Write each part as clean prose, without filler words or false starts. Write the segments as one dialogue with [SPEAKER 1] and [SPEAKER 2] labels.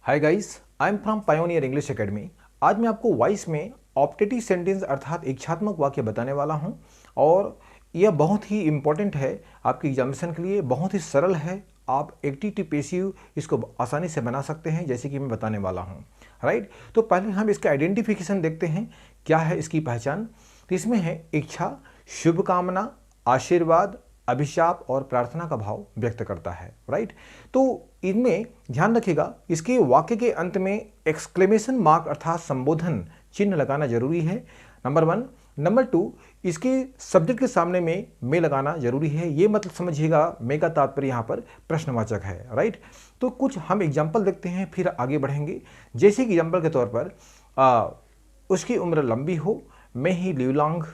[SPEAKER 1] Hi guys, I am from pioneer English academy. आज मैं आपको वॉइस में ऑप्टेटिव सेंटेंस अर्थात इच्छात्मक वाक्य बताने वाला हूं और यह बहुत ही इंपॉर्टेंट है आपकी एग्जामिनेशन के लिए। बहुत ही सरल है, आप एक्टिव पैसिव इसको आसानी से बना सकते हैं जैसे कि मैं बताने वाला हूं। राइट, तो पहले हम इसका आइडेंटिफिकेशन देखते हैं, क्या है इसकी पहचान। तो इसमें है इच्छा, शुभकामना, आशीर्वाद, अभिशाप और प्रार्थना का भाव व्यक्त करता है। राइट, तो इनमें ध्यान रखिएगा, इसके वाक्य के अंत में एक्सक्लेमेशन मार्क अर्थात संबोधन चिन्ह लगाना जरूरी है, नंबर 1। नंबर 2, इसके सब्जेक्ट के सामने में लगाना जरूरी है। ये मतलब समझिएगा, मे का तात्पर्य यहाँ पर प्रश्नवाचक है। राइट, तो कुछ हम एग्जाम्पल देखते हैं फिर आगे बढ़ेंगे। जैसे कि एग्जाम्पल के तौर पर उसकी उम्र लंबी हो, may he live long.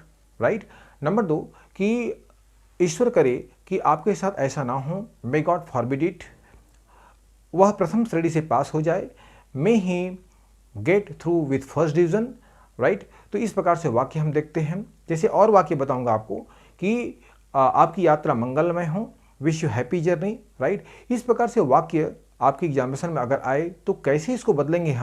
[SPEAKER 1] Right, number 2 कि ईश्वर करे कि आपके साथ ऐसा ना हो, मे गॉड फॉरबिड इट। वह प्रथम श्रेणी से पास हो जाए, may he get through with first division. Right, तो इस प्रकार से वाक्य हम देखते हैं। जैसे और वाक्य बताऊंगा आपको कि आपकी यात्रा मंगलमय हो, wish you happy journey. Right, इस प्रकार से वाक्य आपकी एग्जामिनेशन में अगर आए तो कैसे इसको बदलेंगे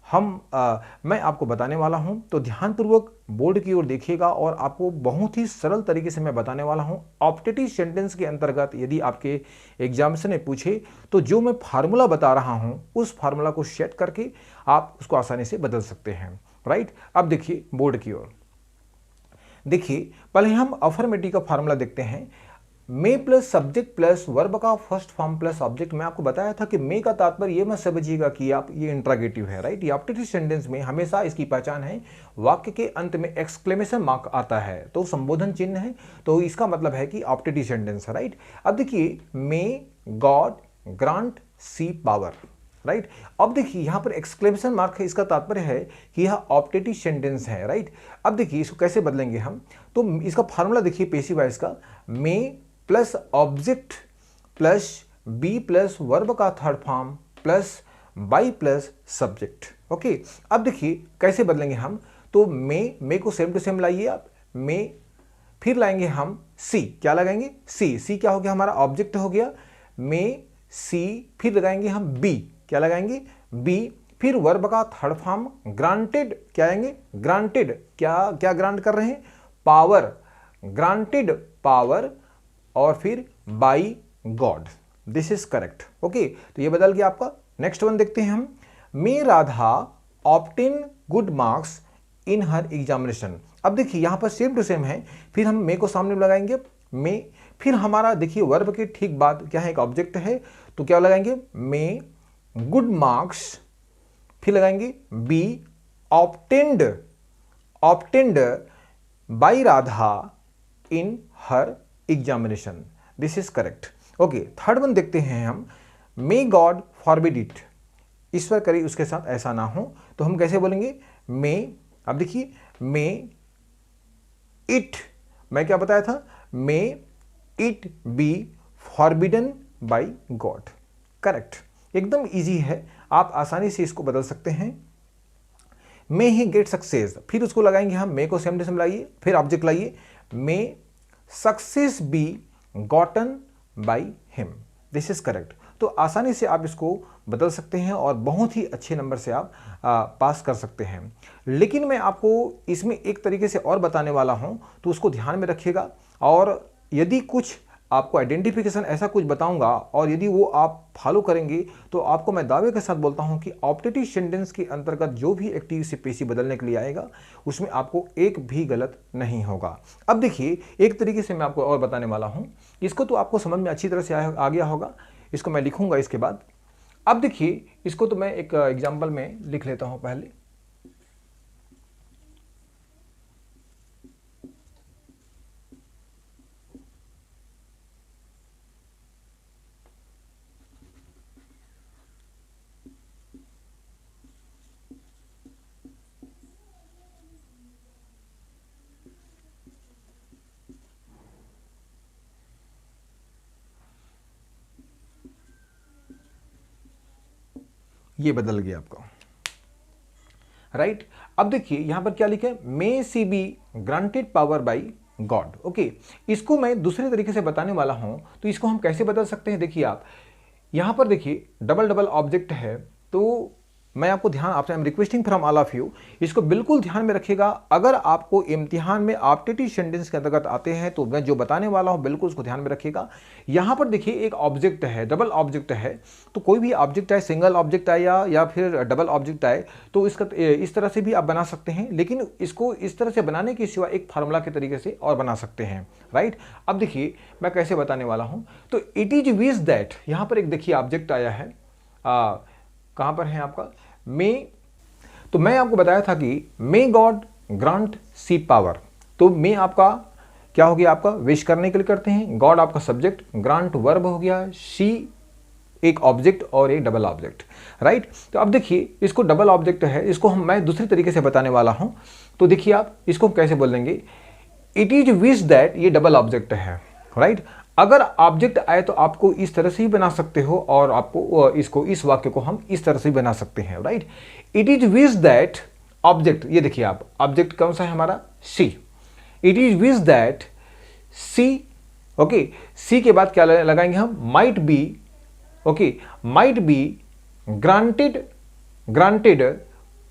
[SPEAKER 1] मैं आपको बताने वाला हूं। तो ध्यानपूर्वक बोर्ड की ओर देखिएगा और आपको बहुत ही सरल तरीके से मैं बताने वाला हूं। ऑप्टेटिव सेंटेंस के अंतर्गत यदि आपके एग्जामिनेशन में पूछे तो जो मैं फार्मूला बता रहा हूं उस फार्मूला को सेट करके आप उसको आसानी से बदल सकते हैं। राइट, अब देखिए बोर्ड की ओर देखिए, पहले हम अफर्मेटिव का फार्मूला देखते हैं। मे प्लस सब्जेक्ट प्लस वर्ब का फर्स्ट फॉर्म प्लस ऑब्जेक्ट। मैं आपको बताया था कि मे का तात्पर्य ये मत समझिएगा कि आप ये इंट्रागेटिव है। राइट, ये ऑप्टेटिव सेंटेंस में हमेशा इसकी पहचान है, वाक्य के अंत में एक्सक्लेमेशन मार्क आता है तो संबोधन चिन्ह है, तो इसका मतलब है कि ऑप्टेटिव सेंटेंस है। राइट, अब देखिए, मे गॉड ग्रांट सी पावर। राइट, अब देखिए यहां पर एक्सक्लेमेशन मार्क है, इसका तात्पर्य है कि यह ऑप्टेटिव सेंटेंस है। राइट, अब देखिए इसको कैसे बदलेंगे हम, तो इसका फार्मूला देखिए पैसिव वॉइस का, may plus object plus be plus verb का third form plus by plus subject. Okay, अब देखिए कैसे बदलेंगे हम, तो मे को सेम टू सेम लाइए आप, मे फिर लाएंगे हम सी। क्या लगाएंगे? सी क्या हो गया हमारा? ऑब्जेक्ट हो गया। मे सी फिर लगाएंगे हम बी। क्या लगाएंगे? बी फिर वर्ब का थर्ड फॉर्म ग्रांटेड। क्या आएंगे? ग्रांटेड। क्या ग्रांट कर रहे हैं? पावर। ग्रांटेड पावर और फिर by God. This is correct. Okay, तो ये बदल गया आपका। नेक्स्ट वन देखते हैं हम, may Radha obtain good marks in her examination. अब देखिए यहां पर सेम टू सेम है, फिर हम मे को सामने लगाएंगे, मे फिर हमारा देखिए वर्ब के ठीक बाद क्या है? एक ऑब्जेक्ट है, तो क्या लगाएंगे? मे गुड मार्क्स, फिर लगाएंगे B obtained by Radha in her examination. This is correct. Okay, third one देखते हैं हम, मे गॉड फॉरबिड इट। ईश्वर करे उसके साथ ऐसा ना हो, तो हम कैसे बोलेंगे? मे, अब देखिए मे इट, मैं क्या बताया था? May it be forbidden by God. Correct, एकदम इजी है, आप आसानी से इसको बदल सकते हैं। मे ही गेट सक्सेस, फिर उसको लगाएंगे हम, मे को सेम टू सेम लाइए, फिर ऑब्जेक्ट लाइए, may success be gotten by him. This is correct. तो आसानी से आप इसको बदल सकते हैं और बहुत ही अच्छे नंबर से आप पास कर सकते हैं। लेकिन मैं आपको इसमें एक तरीके से और बताने वाला हूं, तो उसको ध्यान में रखिएगा। और यदि कुछ आपको आइडेंटिफिकेशन ऐसा कुछ बताऊंगा और यदि वो आप फॉलो करेंगे तो आपको मैं दावे के साथ बोलता हूं कि ऑप्टेटिव सेंटेंस के अंतर्गत जो भी एक्टिव से पैसिव बदलने के लिए आएगा उसमें आपको एक भी गलत नहीं होगा। अब देखिए एक तरीके से मैं आपको और बताने वाला हूं, इसको तो आपको समझ में अच्छी तरह से आ गया होगा, इसको मैं लिखूंगा इसके बाद। अब देखिए इसको तो मैं एक एग्जाम्पल में लिख लेता हूं पहले। ये बदल गया आपका। राइट, अब देखिए यहां पर क्या लिखा है? May she be granted power by God. Okay, इसको मैं दूसरे तरीके से बताने वाला हूं, तो इसको हम कैसे बदल सकते हैं? देखिए आप यहां पर देखिए डबल डबल ऑब्जेक्ट है, तो मैं आपको ध्यान आपसे I am requesting from all of you, इसको बिल्कुल ध्यान में रखिएगा। अगर आपको इम्तिहान में ऑप्टेटिव सेंटेंस के अंतर्गत आते हैं तो मैं जो बताने वाला हूं बिल्कुल उसको ध्यान में रखिएगा। यहां पर देखिए एक ऑब्जेक्ट है, डबल ऑब्जेक्ट है, तो कोई भी ऑब्जेक्ट आए, सिंगल ऑब्जेक्ट आए या फिर डबल ऑब्जेक्ट आए तो इसका इस तरह से भी आप बना सकते हैं, लेकिन इसको इस तरह से बनाने के सिवा एक फार्मूला के तरीके से और बना सकते हैं, राइट। अब देखिए मैं कैसे बताने वाला हूं। तो इट इज विश दैट, यहां पर एक देखिए ऑब्जेक्ट आया है, कहां पर है आपका मे, तो मैं आपको बताया था कि मे गॉड ग्रांट सी पावर, तो मे आपका क्या हो गया, आपका विश करने के लिए करते हैं, गॉड आपका सब्जेक्ट, ग्रांट वर्ब हो गया, सी एक ऑब्जेक्ट और एक डबल ऑब्जेक्ट, राइट। तो अब देखिए इसको डबल ऑब्जेक्ट है, इसको मैं दूसरी तरीके से बताने वाला हूं। तो देखिए आप इसको कैसे बोल देंगे, इट इज विश दैट, ये डबल ऑब्जेक्ट है, राइट। अगर ऑब्जेक्ट आए तो आपको इस तरह से ही बना सकते हो और आपको इसको, इस वाक्य को हम इस तरह से ही बना सकते हैं, right. It is wish that object, ये देखिए आप ऑब्जेक्ट कौन सा है हमारा, C. It is wish that C, okay, C के बाद क्या लगाएंगे हम, might be, okay, might be granted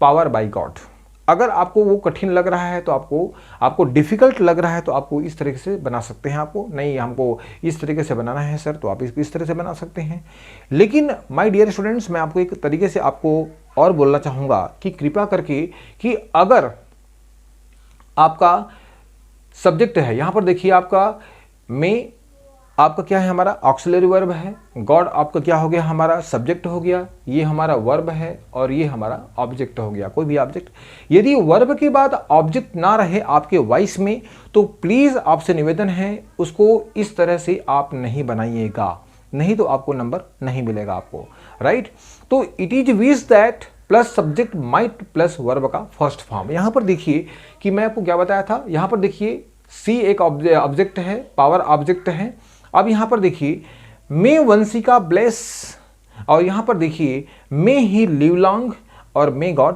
[SPEAKER 1] power by God. अगर आपको वो कठिन लग रहा है तो आपको डिफिकल्ट लग रहा है तो आपको इस तरीके से बना सकते हैं। आपको नहीं, हमको इस तरीके से बनाना है सर, तो आप इस तरह से बना सकते हैं। लेकिन माय डियर स्टूडेंट्स, मैं आपको एक तरीके से आपको और बोलना चाहूंगा कि कृपया करके कि अगर आपका सब्जेक्ट है, यहां पर देखिए आपका मे आपका क्या है, हमारा ऑक्सिलरी वर्ब है, गॉड आपका क्या हो गया, हमारा सब्जेक्ट हो गया, ये हमारा वर्ब है और ये हमारा ऑब्जेक्ट हो गया, कोई भी ऑब्जेक्ट। यदि वर्ब के बाद ऑब्जेक्ट ना रहे आपके वॉइस में तो प्लीज आपसे निवेदन है उसको इस तरह से आप नहीं बनाइएगा, नहीं तो आपको नंबर नहीं मिलेगा आपको, राइट। तो it is wish that plus subject might plus verb का फर्स्ट फॉर्म। यहां पर देखिए कि मैं आपको क्या बताया था, यहां पर देखिए सी एक ऑब्जेक्ट है, पावर ऑब्जेक्ट है। अब यहां पर देखिए मे वंशिका ब्लेस, और यहां पर देखिए मे ही लिव लॉन्ग और मे गॉड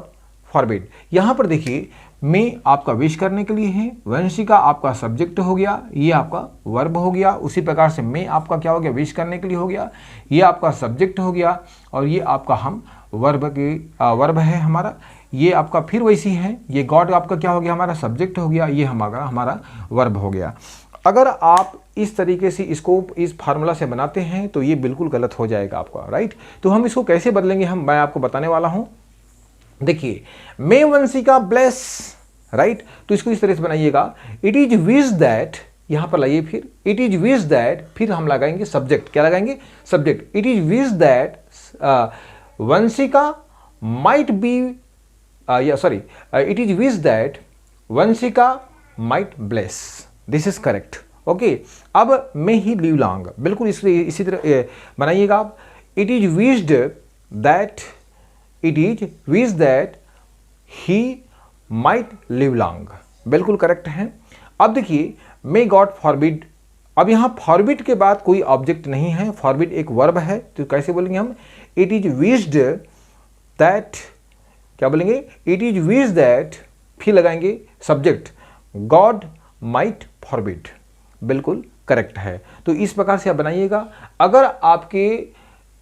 [SPEAKER 1] फॉरबिड। यहां पर देखिए मे आपका विश करने के लिए है, वंशिका आपका सब्जेक्ट हो गया, ये आपका वर्ब हो गया। उसी प्रकार से मे आपका क्या हो गया, विश करने के लिए हो गया, ये आपका सब्जेक्ट हो गया और ये आपका हम वर्ब है हमारा, ये आपका फिर वैसी है, ये गॉड आपका क्या हो गया, हमारा सब्जेक्ट हो गया, ये हमारा वर्ब हो गया। अगर आप इस तरीके से इसको इस फार्मूला से बनाते हैं तो ये बिल्कुल गलत हो जाएगा आपका, राइट। तो हम इसको कैसे बदलेंगे, मैं आपको बताने वाला हूं। देखिए मे वंशिका ब्लेस, राइट, तो इसको इस तरह से बनाइएगा, इट इज विश दैट, यहां पर लाइए फिर इट इज विश दैट, फिर हम लगाएंगे सब्जेक्ट, क्या लगाएंगे, subject. It is wish that Vanshika might be, it is wish that Vanshika might bless, this is correct, okay. अब मे ही लिव लॉन्ग, बिल्कुल इसी तरह बनाइएगा आप, it is wished that, it is wish that he might live long, बिल्कुल correct है। अब देखिए मे गॉड फॉरबिड, अब यहां फॉरबिड के बाद कोई ऑब्जेक्ट नहीं है, फॉरबिड एक वर्ब है, तो कैसे बोलेंगे हम, इट इज विश्ड दैट, क्या बोलेंगे, इट इज विश दैट, फिर लगाएंगे सब्जेक्ट, गॉड माइट फॉरबिड, बिल्कुल करेक्ट है। तो इस प्रकार से आप बनाइएगा। अगर आपके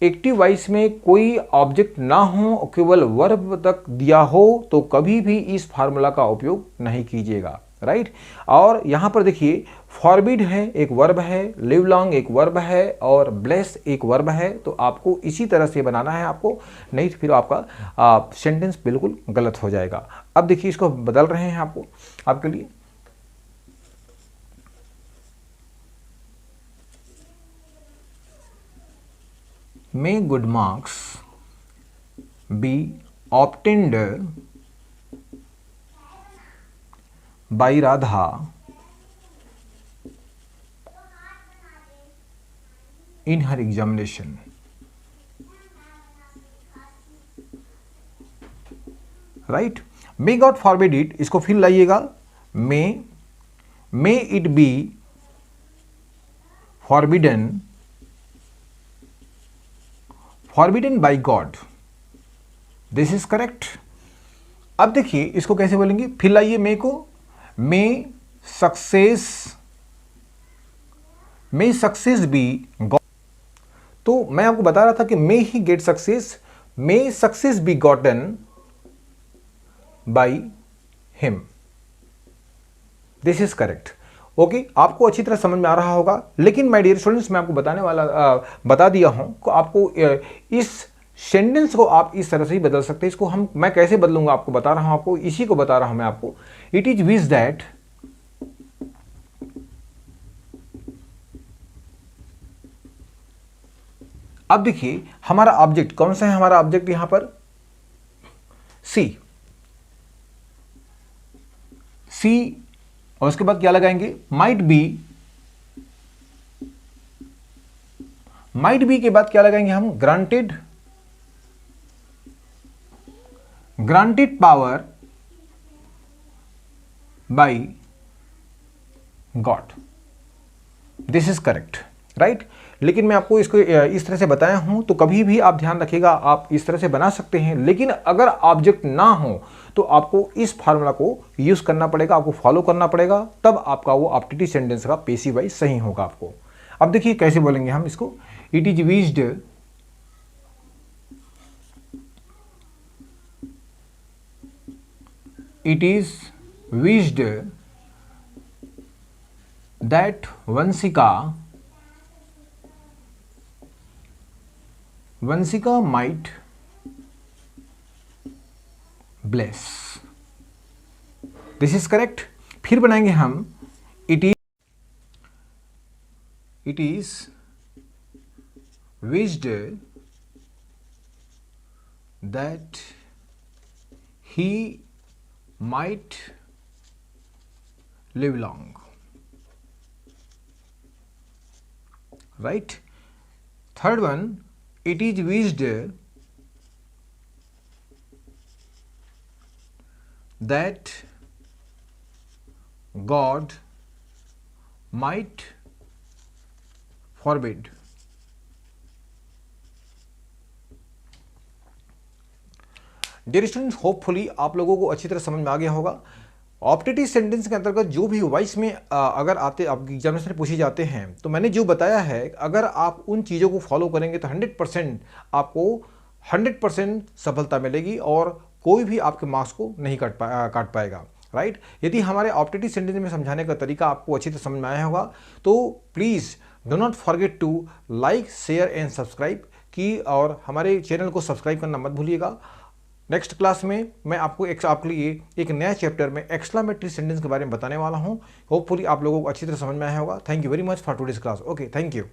[SPEAKER 1] एक्टिव वॉइस में कोई ऑब्जेक्ट ना हो, केवल वर्ब तक दिया हो, तो कभी भी इस फार्मूला का उपयोग नहीं कीजिएगा, राइट। और यहां पर देखिए फॉरबिड है एक वर्ब है, लिव लॉन्ग एक वर्ब है और ब्लेस एक वर्ब है, तो आपको इसी तरह से बनाना है आपको, नहीं तो फिर आपका सेंटेंस बिल्कुल गलत हो जाएगा। अब देखिए इसको बदल रहे हैं आपको, आपके लिए may good marks be obtained by Radha in her examination. Right, may God forbid it, इसको फिर लाइएगा, may it be forbidden by God, this is correct. अब देखिए इसको कैसे बोलेंगे, फिर लाइए मे को, मे सक्सेस बी गॉड। तो मैं आपको बता रहा था कि may he get success, may success be gotten by him. This is correct. Okay, आपको अच्छी तरह समझ में आ रहा होगा। लेकिन माय डियर स्टूडेंट्स, मैं आपको बता दिया हूं कि आपको इस सेंटेंस को आप इस तरह से ही बदल सकते हैं। इसको मैं कैसे बदलूंगा आपको बता रहा हूं, आपको इसी को बता रहा हूं मैं आपको। इट इज विश दैट, अब देखिए हमारा ऑब्जेक्ट कौन सा है, हमारा ऑब्जेक्ट यहां पर सी। सी और उसके बाद क्या लगाएंगे, माइट बी के बाद क्या लगाएंगे हम, granted power by God. This is correct, right. लेकिन मैं आपको इसको इस तरह से बताया हूं, तो कभी भी आप ध्यान रखिएगा, आप इस तरह से बना सकते हैं। लेकिन अगर ऑब्जेक्ट ना हो तो आपको इस फार्मूला को यूज करना पड़ेगा, आपको फॉलो करना पड़ेगा, तब आपका वो ऑप्टेटिव सेंटेंस का पेसिव वॉइस सही होगा आपको। अब देखिए कैसे बोलेंगे हम इसको, it is wished that Vanshika might bless. This is correct. फिर बनाएंगे हम, it is wished that he might live long, right. Third one, it is wished that God might forbid। Dear students, hopefully आप लोगों को अच्छी तरह समझ में आ गया होगा। ऑप्टेटिव सेंटेंस के अंतर्गत जो भी वॉइस में अगर आपके एग्जामिनेशन में पूछे जाते हैं, तो मैंने जो बताया है, अगर आप उन चीज़ों को फॉलो करेंगे तो 100% आपको 100% सफलता मिलेगी और कोई भी आपके मार्क्स को नहीं काट पाएगा, राइट। यदि हमारे ऑप्टेटिव सेंटेंस में समझाने का तरीका आपको अच्छी तरह समझ में आया होगा, तो please do not forget to like, share and subscribe की, और हमारे चैनल को सब्सक्राइब करना मत भूलिएगा। नेक्स्ट क्लास में मैं आपको आपके लिए एक नया चैप्टर में एक्सक्लेमेटरी सेंटेंस के बारे में बताने वाला हूं। होपफुली आप लोगों को अच्छी तरह समझ में आया होगा। Thank you very much for today's class. Okay, thank you.